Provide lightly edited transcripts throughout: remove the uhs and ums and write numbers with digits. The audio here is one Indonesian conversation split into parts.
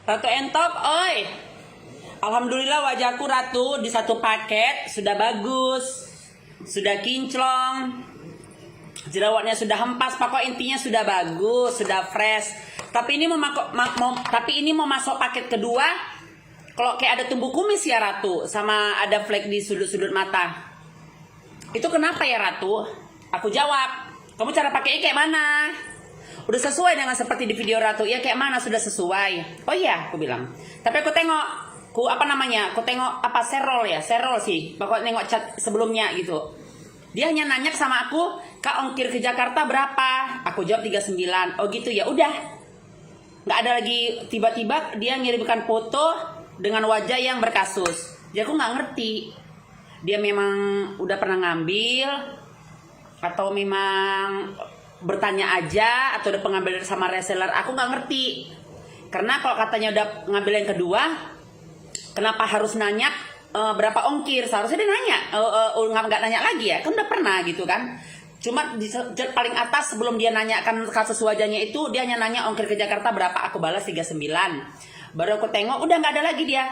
Ratu Entok, oi. Alhamdulillah wajahku Ratu di satu paket sudah bagus, sudah kinclong, jerawatnya sudah hempas, pokok intinya sudah bagus, sudah fresh. Tapi ini mau masuk paket kedua. Kalau kayak ada tumbuh kumis ya Ratu, sama ada flek di sudut-sudut mata. Itu kenapa ya Ratu? Aku jawab, kamu cara pakainya kayak mana? Udah sesuai dengan seperti di video Ratu? Ya kayak mana sudah sesuai? Oh iya, aku bilang. Tapi aku tengok, aku tengok apa serol sih. Pokoknya nengok chat sebelumnya gitu. Dia hanya nanya sama aku, Kak ongkir ke Jakarta berapa? Aku jawab 39. Oh gitu ya, udah. Nggak ada lagi, tiba-tiba dia ngirimkan foto dengan wajah yang berkasus. Jadi aku nggak ngerti. Dia memang udah pernah ngambil atau memang bertanya aja atau udah pengambil sama reseller, aku nggak ngerti. Karena kalau katanya udah ngambil yang kedua, kenapa harus nanya berapa ongkir? Seharusnya dia nanya, nggak nanya lagi ya, kan udah pernah gitu kan. Cuma di paling atas sebelum dia nanyakan kasus wajahnya itu, dia hanya nanya ongkir ke Jakarta berapa, aku balas 39. Baru aku tengok, udah nggak ada lagi dia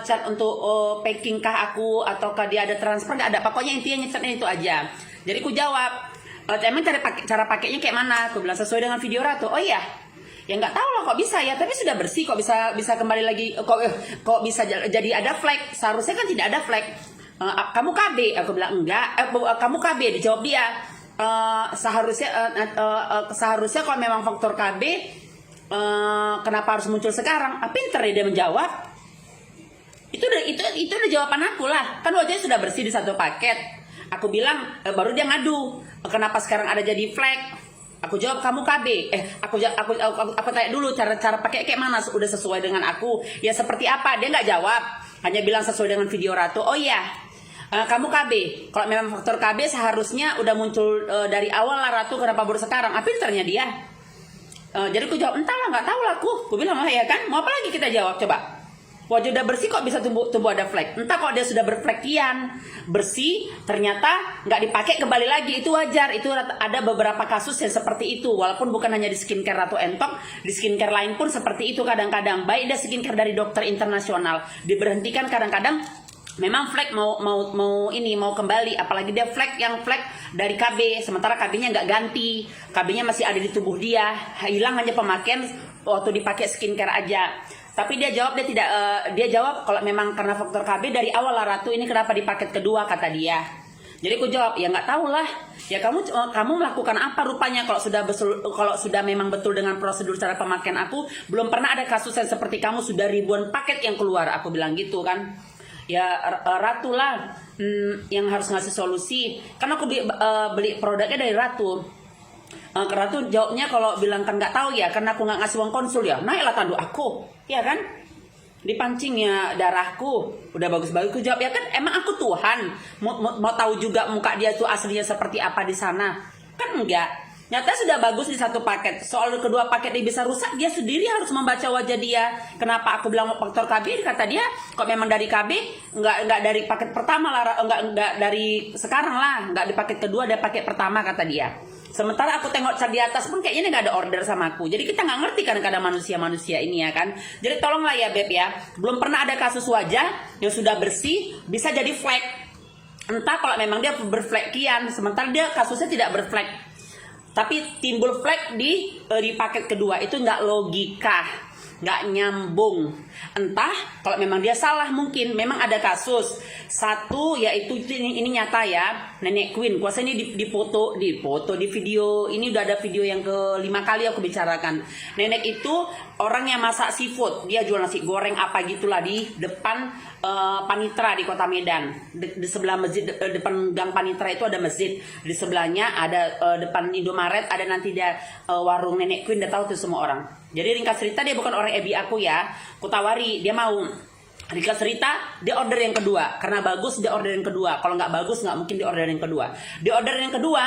chat untuk packing kah aku, ataukah dia ada transfer, nggak ada. Pokoknya intinya chatnya itu aja. Jadi aku jawab, emang cara pakainya kayak mana? Aku bilang sesuai dengan video Ratu. Oh iya, ya nggak tahu lah kok bisa ya. Tapi sudah bersih kok, bisa kembali lagi. Kok bisa jadi ada flek? Seharusnya kan tidak ada flek. Kamu KB? Aku bilang enggak. Kamu KB? Dijawab dia. Seharusnya kalau memang faktor KB, kenapa harus muncul sekarang? Pinter ya dia menjawab. Itu udah jawaban aku lah. Kan wajahnya sudah bersih di satu paket. Aku bilang, baru dia ngadu, kenapa sekarang ada jadi flek? Aku jawab, kamu KB. Aku tanya dulu cara pakai kayak mana, udah sesuai dengan aku. Ya seperti apa? Dia nggak jawab, hanya bilang sesuai dengan video Ratu. Oh iya, kamu KB. Kalau memang faktor KB seharusnya udah muncul dari awal lah Ratu, kenapa baru sekarang? Pinternya dia. Jadi aku jawab, entahlah, nggak tahu lah aku. Aku bilang, ya kan, mau apa lagi kita jawab coba? Wajah udah bersih kok bisa tumbuh ada flek. Entah kok dia sudah berflekian, bersih, ternyata nggak dipakai kembali lagi, itu wajar. Itu ada beberapa kasus yang seperti itu. Walaupun bukan hanya di skincare Ratu Entok, di skincare lain pun seperti itu kadang-kadang. Baik dia skincare dari dokter internasional, diberhentikan kadang-kadang. Memang flek mau kembali, apalagi dia flek dari KB, sementara KB-nya nggak ganti, KB-nya masih ada di tubuh dia, hilang hanya pemakaian waktu dipakai skincare aja. Tapi dia jawab dia jawab kalau memang karena faktor KB dari awal lah Ratu, ini kenapa di paket kedua, kata dia. Jadi aku jawab, ya nggak tahu lah. Ya kamu melakukan apa rupanya kalau sudah memang betul dengan prosedur cara pemakaian aku, belum pernah ada kasus yang seperti kamu, sudah ribuan paket yang keluar, aku bilang gitu kan. Ya Ratu lah yang harus ngasih solusi. Karena aku beli produknya dari Ratu. Ratu jawabnya kalau bilang kan nggak tahu ya, karena aku nggak ngasih uang konsul ya. Naiklah tanduk aku, ya kan? Dipancingnya darahku, udah bagus-bagus. Aku jawab, ya kan emang aku Tuhan. Mau tahu juga muka dia tuh aslinya seperti apa di sana? Kan enggak. Nyata sudah bagus di satu paket. Soal kedua paket dia bisa rusak, dia sendiri harus membaca wajah dia. Kenapa aku bilang faktor KB? Kata dia, kok memang dari KB, nggak dari paket pertama lah, nggak dari sekarang lah, nggak di paket kedua, ada paket pertama, kata dia. Sementara aku tengok cat di atas pun kayaknya nggak ada order sama aku. Jadi kita nggak ngerti kadang-kadang manusia ini ya kan. Jadi tolonglah ya Beb ya. Belum pernah ada kasus wajah yang sudah bersih bisa jadi flek. Entah kalau memang dia berflekian, sementara dia kasusnya tidak berflek, tapi timbul flek di paket kedua. Itu nggak logika, nggak nyambung. Entah kalau memang dia salah, mungkin memang ada kasus satu, yaitu ini nyata ya, Nenek Queen. Kuasa ini di foto di video ini, udah ada video yang ke-5 kali aku bicarakan. Nenek itu orang yang masak seafood, dia jual nasi goreng apa gitulah di depan Panitra di Kota Medan. Di sebelah masjid, depan gang Panitra itu ada masjid, di sebelahnya ada depan Indomaret, ada nanti dia warung Nenek Queen. Udah tahu tuh semua orang. Jadi ringkas cerita, dia bukan orang EBI aku ya, aku tawari, dia mau. Ringkas cerita, dia order yang kedua. Karena bagus, dia order yang kedua. Kalau nggak bagus, nggak mungkin dia order yang kedua. Dia order yang kedua,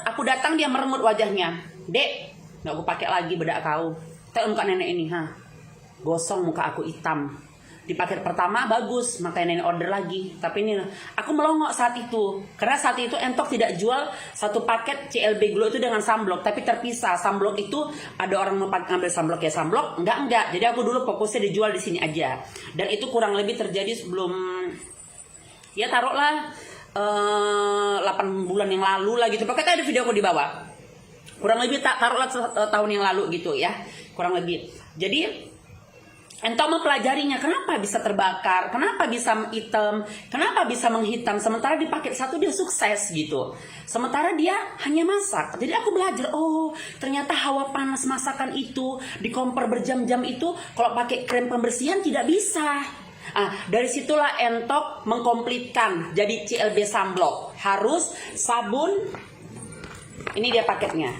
aku datang, dia merengut wajahnya. Dek, nggak aku pakai lagi bedak kau. Tengok muka nenek ini, gosong muka aku hitam. Di paket pertama bagus, makanya nenek order lagi. Tapi ini aku melongok saat itu, karena saat itu Entok tidak jual satu paket CLB Glow itu dengan sunblock, tapi terpisah. Sunblock itu ada orang mau ngambil sunblock ya sunblock, enggak. Jadi aku dulu fokusnya dijual di sini aja. Dan itu kurang lebih terjadi sebelum, ya taruhlah 8 bulan yang lalu lah gitu. Pokoknya ada video aku di bawah. Kurang lebih taruhlah tahun yang lalu gitu ya, kurang lebih. Jadi Entok mempelajarinya, kenapa bisa terbakar, kenapa bisa hitam, kenapa bisa menghitam, sementara di paket satu dia sukses gitu. Sementara dia hanya masak. Jadi aku belajar, oh ternyata hawa panas masakan itu, di kompor berjam-jam itu, kalau pakai krem pembersihan tidak bisa. Dari situlah Entok mengkomplitkan jadi CLB sunblock. Harus sabun, ini dia paketnya.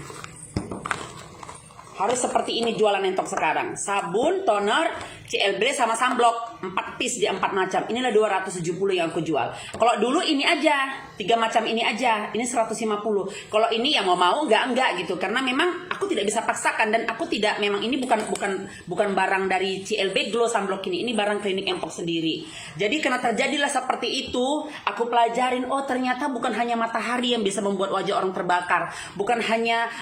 Harus seperti ini jualan Entok sekarang. Sabun, toner, CLB sama sunblock 4 piece di 4 macam. Inilah 270 yang aku jual. Kalau dulu ini aja, 3 macam ini aja. Ini 150. Kalau ini ya mau enggak gitu. Karena memang aku tidak bisa paksakan dan aku tidak, memang ini bukan barang dari CLB Glow sunblock ini. Ini barang klinik Entok sendiri. Jadi karena terjadilah seperti itu, aku pelajarin, oh ternyata bukan hanya matahari yang bisa membuat wajah orang terbakar. Bukan hanya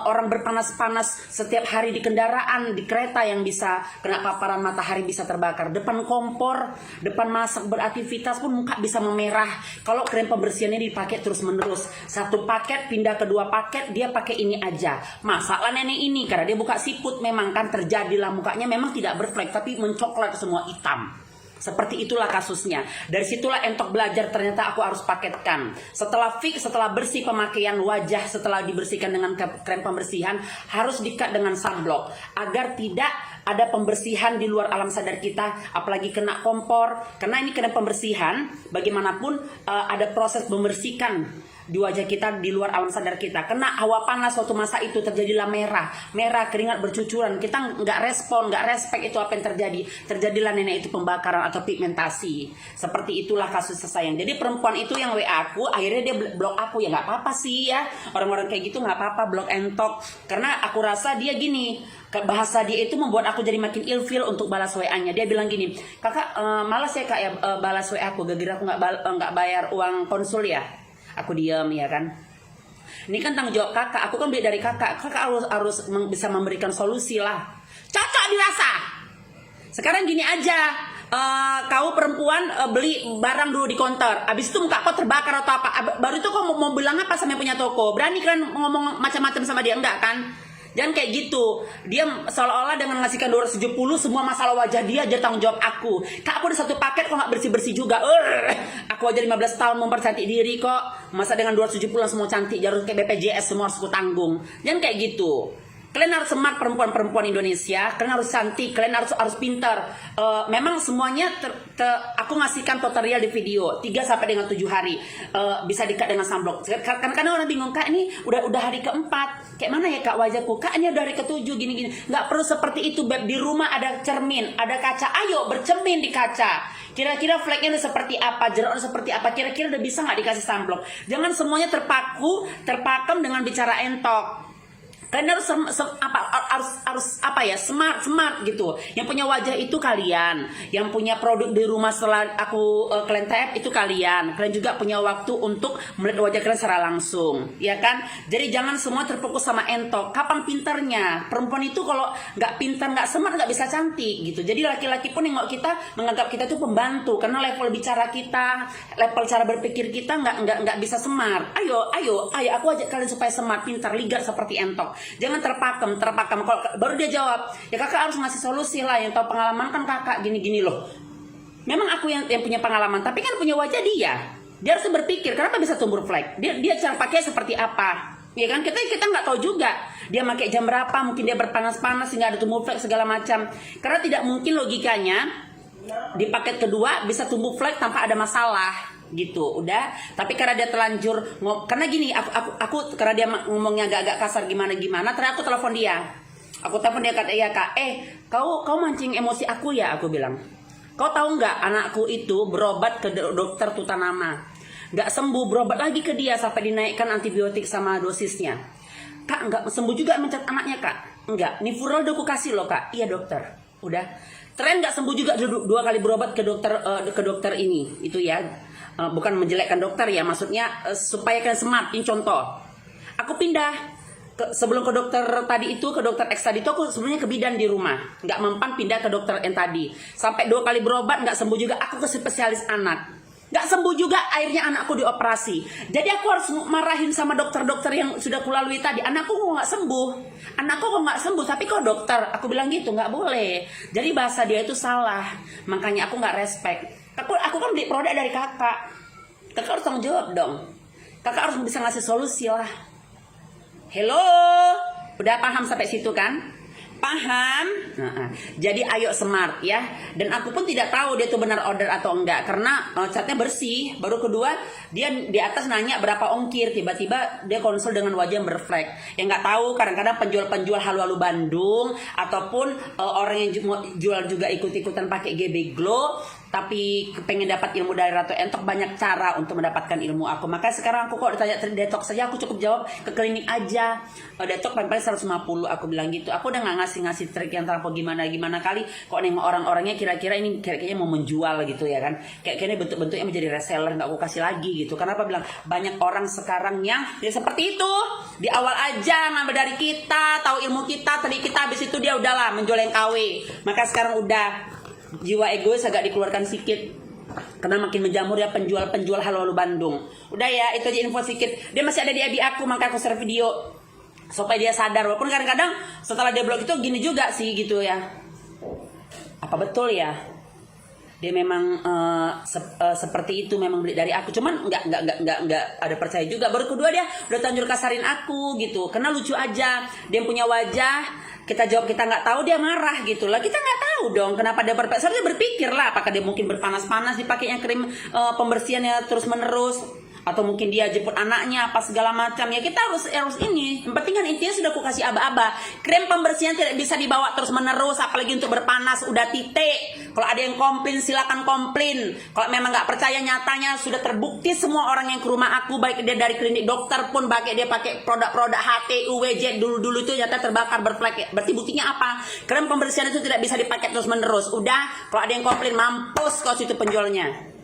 orang berpanas-panas setiap hari di kendaraan, di kereta yang bisa kena paparan matahari bisa terbakar. Depan kompor, depan masak beraktivitas pun muka bisa memerah. Kalau krem pembersihannya dipakai terus menerus. Satu paket pindah ke 2 paket, dia pakai ini aja. Masalah nenek ini karena dia buka siput, memang kan terjadilah mukanya memang tidak berflek tapi mencoklat semua hitam. Seperti itulah kasusnya. Dari situlah Entok belajar ternyata aku harus paketkan. Setelah fix, setelah bersih pemakaian wajah, setelah dibersihkan dengan krem pembersihan, harus diikat dengan sunblock agar tidak ada pembersihan di luar alam sadar kita, apalagi kena kompor. Karena ini krem pembersihan, bagaimanapun ada proses membersihkan di wajah kita, di luar alam sadar kita. Kena hawa panas suatu masa itu terjadilah merah, keringat bercucuran. Kita nggak respon, nggak respect itu apa yang terjadi. Terjadilah nenek itu pembakaran atau pigmentasi. Seperti itulah kasusnya sayang. Jadi perempuan itu yang WA aku, akhirnya dia blok aku. Ya nggak apa-apa sih ya, orang-orang kayak gitu nggak apa-apa blok Entok. Karena aku rasa dia gini, bahasa dia itu membuat aku jadi makin ilfil untuk balas WA-nya. Dia bilang gini, kakak malas ya kak ya balas WA aku, gara-gara aku nggak bayar uang konsul ya. Aku diam ya kan. Ini kan tanggung jawab kakak. Aku kan beli dari kakak. Kakak harus bisa memberikan solusi lah. Cocok dirasa. Sekarang gini aja. Kau perempuan beli barang dulu di counter. Abis itu muka kau terbakar atau apa. Baru itu kau mau bilang apa sama yang punya toko. Berani kan ngomong macam-macam sama dia. Enggak kan. Jangan kayak gitu. Dia seolah-olah dengan ngasihkan 270 semua masalah wajah dia jadi tanggung jawab aku. Kak, aku ada satu paket kok nggak bersih-bersih juga. Aku aja 15 tahun mempercantik diri kok. Masa dengan 270 semua cantik, harus kayak BPJS semua harus aku tanggung. Jangan kayak gitu. Kalian harus smart, perempuan-perempuan Indonesia. Kalian harus cantik, kalian harus pintar. Memang semuanya aku ngasihkan tutorial di video 3 sampai dengan 7 hari. Bisa dikat dengan sunblock. Karena orang bingung, Kak ini udah hari keempat. Kayak mana ya Kak wajahku? Kak ini udah hari ke-7 gini-gini. Nggak perlu seperti itu, Beb. Di rumah ada cermin, ada kaca. Ayo bercermin di kaca. Kira-kira fleknya udah seperti apa, jerawatnya seperti apa. Kira-kira udah bisa nggak dikasih sunblock? Jangan semuanya terpakem dengan bicara Entok. Kalian harus apa ya, smart gitu. Yang punya wajah itu kalian, yang punya produk di rumah setelah aku kalian tap itu kalian juga punya waktu untuk melihat wajah kalian secara langsung, ya kan? Jadi jangan semua terfokus sama Entok. Kapan pinternya? Perempuan itu kalau nggak pintar, nggak smart, nggak bisa cantik gitu. Jadi laki-laki pun nengok kita, menganggap kita itu pembantu karena level bicara kita, level cara berpikir kita nggak bisa smart. Ayo, aku ajak kalian supaya smart, pintar, ligat seperti Entok. Jangan terpakem. Kalau baru dia jawab, ya kakak harus ngasih solusi lah. Yang tahu pengalaman kan kakak gini-gini loh. Memang aku yang punya pengalaman, tapi kan punya wajah dia. Dia harus berpikir kenapa bisa tumbuh flek. Dia cara pakai seperti apa. Ya kan kita nggak tahu juga. Dia pakai jam berapa, mungkin dia berpanas-panas sehingga ada tumbuh flek segala macam. Karena tidak mungkin logikanya di paket kedua bisa tumbuh flek tanpa ada masalah. Gitu udah, tapi karena dia telanjur karena gini, aku karena dia ngomongnya agak kasar gimana ternyata aku telepon dia, kata ya kak, kau mancing emosi aku ya, aku bilang, kau tahu nggak anakku itu berobat ke dokter tutanama, nggak sembuh, berobat lagi ke dia sampai dinaikkan antibiotik sama dosisnya, kak nggak sembuh juga mencat anaknya kak, nggak, Nifural udah aku kasih loh kak, iya dokter. Udah. Tren nggak sembuh juga 2 kali berobat ke dokter ini. Itu ya. Bukan menjelekkan dokter ya, maksudnya supaya kalian smart. Ini contoh. Aku pindah sebelum ke dokter tadi itu, ke dokter X tadi itu, aku sebenarnya ke bidan di rumah. Nggak mempan pindah ke dokter yang tadi. Sampai 2 kali berobat nggak sembuh juga, aku ke spesialis anak. Nggak sembuh juga, akhirnya anakku dioperasi. Jadi aku harus marahin sama dokter-dokter yang sudah kulalui tadi. Anakku kok nggak sembuh, anakku kok nggak sembuh, tapi kok dokter. Aku bilang gitu, nggak boleh. Jadi bahasa dia itu salah, makanya aku nggak respect. Aku kan beli produk dari kakak. Kakak harus tanggung jawab dong. Kakak harus bisa ngasih solusi lah. Hello, udah paham sampai situ kan? Paham? Jadi ayo smart ya. Dan aku pun tidak tahu dia tuh benar order atau enggak, karena catnya bersih. Baru kedua dia di atas nanya berapa ongkir, tiba-tiba dia konsul dengan wajah yang berflek. Yang nggak tahu kadang-kadang penjual-penjual halu-halu Bandung ataupun orang yang jual juga ikut-ikutan pakai GB Glow, tapi pengen dapat ilmu dari Ratu Entok, banyak cara untuk mendapatkan ilmu aku. Maka sekarang aku kok ditanya detox saja, aku cukup jawab ke klinik aja. Detox paling 150, aku bilang gitu. Aku udah nggak ngasih trik yang terlalu gimana kali. Kok nengok orang-orangnya kira-kira ini kayaknya mau menjual gitu ya kan. Kayaknya bentuk-bentuknya menjadi reseller, nggak aku kasih lagi gitu. Kenapa bilang banyak orang sekarang yang ya seperti itu. Di awal aja ngambil dari kita, tahu ilmu kita, tadi kita habis itu dia udahlah menjual yang KW. Maka sekarang udah jiwa egois agak dikeluarkan sedikit, karena makin menjamur ya penjual-penjual halu-halu Bandung. Udah ya, itu aja info sedikit. Dia masih ada di abi aku, maka aku share video supaya dia sadar. Walaupun kadang-kadang setelah dia blog itu gini juga sih gitu ya. Apa betul ya dia memang seperti itu, memang beli dari aku? Cuman nggak ada percaya juga. Baru kedua dia udah tanjur kasarin aku gitu, karena lucu aja. Dia punya wajah, kita jawab kita nggak tahu, dia marah gitu lah. Kita nggak tahu dong kenapa dia seharusnya berpikir lah, apakah dia mungkin berpanas-panas dipakainya krim pembersihannya terus menerus, atau mungkin dia jemput anaknya apa segala macam ya. Kita harus ini, yang penting kan intinya sudah aku kasih aba-aba. Krim pembersihan tidak bisa dibawa terus menerus, apalagi untuk berpanas, udah titik. Kalau ada yang komplain silakan komplain. Kalau memang nggak percaya, nyatanya sudah terbukti semua orang yang ke rumah aku, baik dia dari klinik dokter pun, baik dia pakai produk-produk HT, UWJ dulu itu nyata terbakar berflek. Berarti buktinya apa? Krim pembersihan itu tidak bisa dipakai terus menerus. Udah, kalau ada yang komplain, mampus kau situ penjualnya.